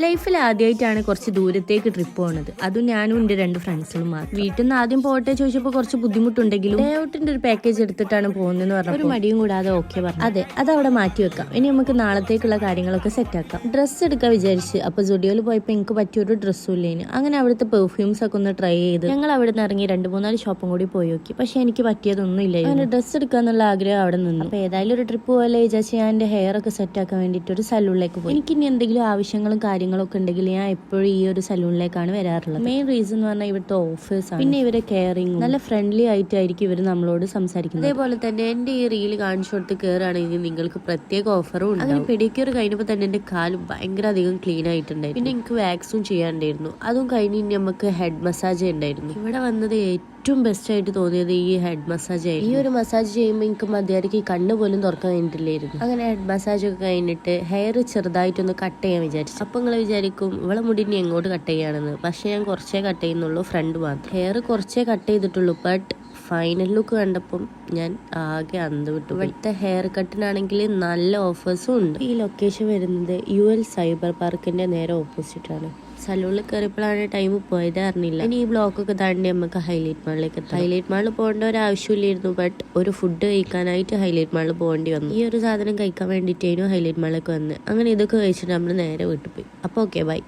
ലൈഫിൽ ആദ്യമായിട്ടാണ് കുറച്ച് ദൂരത്തേക്ക് ട്രിപ്പ് പോകുന്നത്. അതും ഞാനും എൻ്റെ 2 ഫ്രണ്ട്സും മാത്രം. വീട്ടിൽ നിന്ന് ആദ്യം പോട്ടെ ചോദിച്ചപ്പോൾ കുറച്ച് ബുദ്ധിമുട്ടുണ്ടെങ്കിലും ഡേ ഔട്ടിന്റെ ഒരു പാക്കേജ് എടുത്തിട്ടാണ് പോകുന്നതെന്ന് പറഞ്ഞാൽ ഒരു മടിയും കൂടാതെ ഓക്കെ പറഞ്ഞു. അതെ, അത് അവിടെ മാറ്റി വെക്കാം. ഇനി നമുക്ക് നാളത്തേക്കുള്ള കാര്യങ്ങളൊക്കെ സെറ്റ് ആക്കാം. ഡ്രസ്സ് എടുക്കാൻ വിചാരിച്ച് അപ്പൊ സുഡിയോയിൽ പോയപ്പോൾ എനിക്ക് പറ്റിയൊരു ഡ്രസ്സും ഇല്ലേന്. അങ്ങനെ അവിടുത്തെ പെർഫ്യൂംസ് ഒക്കെ ഒന്ന് ട്രൈ ചെയ്ത് ഞങ്ങൾ അവിടെ നിന്ന് ഇറങ്ങി 2-3 ഷോപ്പും കൂടി പോയി നോക്കി. പക്ഷെ എനിക്ക് പറ്റിയതൊന്നും ഇല്ല. അങ്ങനെ ഡ്രസ്സ് എടുക്കാന്നുള്ള ആഗ്രഹം അവിടെ നിന്നു. അപ്പൊ ഏതായാലും ഒരു ട്രിപ്പ് പോലെ വിചാരിച്ച് ഞാൻ എന്റെ ഹെയർ ഒക്കെ സെറ്റ് ആക്കാൻ വേണ്ടിയിട്ട് ഒരു സലൂണിലേക്ക് പോയി. എനിക്ക് ഇനി എന്തെങ്കിലും ആവശ്യങ്ങളും കാര്യങ്ങളൊക്കെ ഉണ്ടെങ്കിൽ ഞാൻ എപ്പോഴും ഈ ഒരു സലൂണിലേക്കാണ് വരാറുള്ളത്. മെയിൻ റീസൺ എന്ന് പറഞ്ഞാൽ ഇവിടുത്തെ ഓഫേഴ്സ് ആണ്. പിന്നെ ഇവരെ കെയറിംഗ് നല്ല ഫ്രണ്ട്ലി ആയിട്ടായിരിക്കും ഇവർ നമ്മളോട് സംസാരിക്കുന്നത്. അതേപോലെ തന്നെ എന്റെ ഈ റീല് കാണിച്ചു കൊടുത്ത് കയറുകയാണെങ്കിൽ നിങ്ങൾക്ക് പ്രത്യേക ഓഫറും ഉണ്ട്. അങ്ങനെ പെഡിക്യൂർ കഴിഞ്ഞപ്പോൾ തന്നെ എന്റെ കാലും ഭയങ്കര അധികം ക്ലീൻ ആയിട്ടുണ്ടായിരുന്നു. പിന്നെ എനിക്ക് വാക്സും ചെയ്യാണ്ടായിരുന്നു. അതും കഴിഞ്ഞ് നമുക്ക് ഹെഡ് മസാജ് ഉണ്ടായിരുന്നു. ഇവിടെ വന്നത് ഏറ്റവും ബെസ്റ്റ് ആയിട്ട് തോന്നിയത് ഈ ഹെഡ് മസാജ് ആയിരുന്നു. ഈ ഒരു മസാജ് ചെയ്യുമ്പോൾ എനിക്ക് മതിയായിരിക്കും കണ്ണ് പോലും തുറക്കാൻ വേണ്ടിയില്ലായിരുന്നു. അങ്ങനെ ഹെഡ് മസാജ് ഒക്കെ കഴിഞ്ഞിട്ട് ഹെയർ ചെറുതായിട്ടൊന്ന് കട്ട് ചെയ്യാൻ വിചാരിച്ചു. അപ്പൊ നിങ്ങൾ വിചാരിക്കും ഇവളെ മുടി ഇനി എങ്ങോട്ട് കട്ട് ചെയ്യാണെന്ന്. പക്ഷെ ഞാൻ കുറച്ചേ കട്ട് ചെയ്യുന്നുള്ളൂ, ഫ്രണ്ട് മാത്രം. ഹെയർ കുറച്ചേ കട്ട് ചെയ്തിട്ടുള്ളൂ. ബട്ട് ഫൈനൽ ലുക്ക് കണ്ടപ്പം ഞാൻ ആകെ അന്ത് വിട്ടു. ഇവിടുത്തെ ഹെയർ കട്ടിനാണെങ്കിൽ നല്ല ഓഫേഴ്സും ഉണ്ട്. ഈ ലൊക്കേഷൻ വരുന്നത് UL സൈബർ പാർക്കിന്റെ നേരെ ഓപ്പോസിറ്റ് ആണ്. സലൂണിൽ കയറിയപ്പോഴാണ് ടൈം പോയത് അറിഞ്ഞില്ല. ഇനി ഈ ബ്ലോക്കൊക്കെ താണ്ടി നമുക്ക് ഹൈലൈറ്റ് മാളിലേക്ക് എത്താം. ഹൈലൈറ്റ് മാളിൽ പോകേണ്ട ഒരു ആവശ്യമില്ലായിരുന്നു. ബട്ട് ഒരു ഫുഡ് കഴിക്കാനായിട്ട് ഹൈലൈറ്റ് മാളിൽ പോകേണ്ടി വന്നു. ഈ ഒരു സാധനം കഴിക്കാൻ വേണ്ടിയിട്ടായിരുന്നു ഹൈലൈറ്റ് മാളിലേക്ക് വന്നത്. അങ്ങനെ ഇതൊക്കെ കഴിച്ചിട്ട് നമ്മൾ നേരെ വീട്ടിൽ പോയി. അപ്പോൾ ഓക്കെ, ബൈ.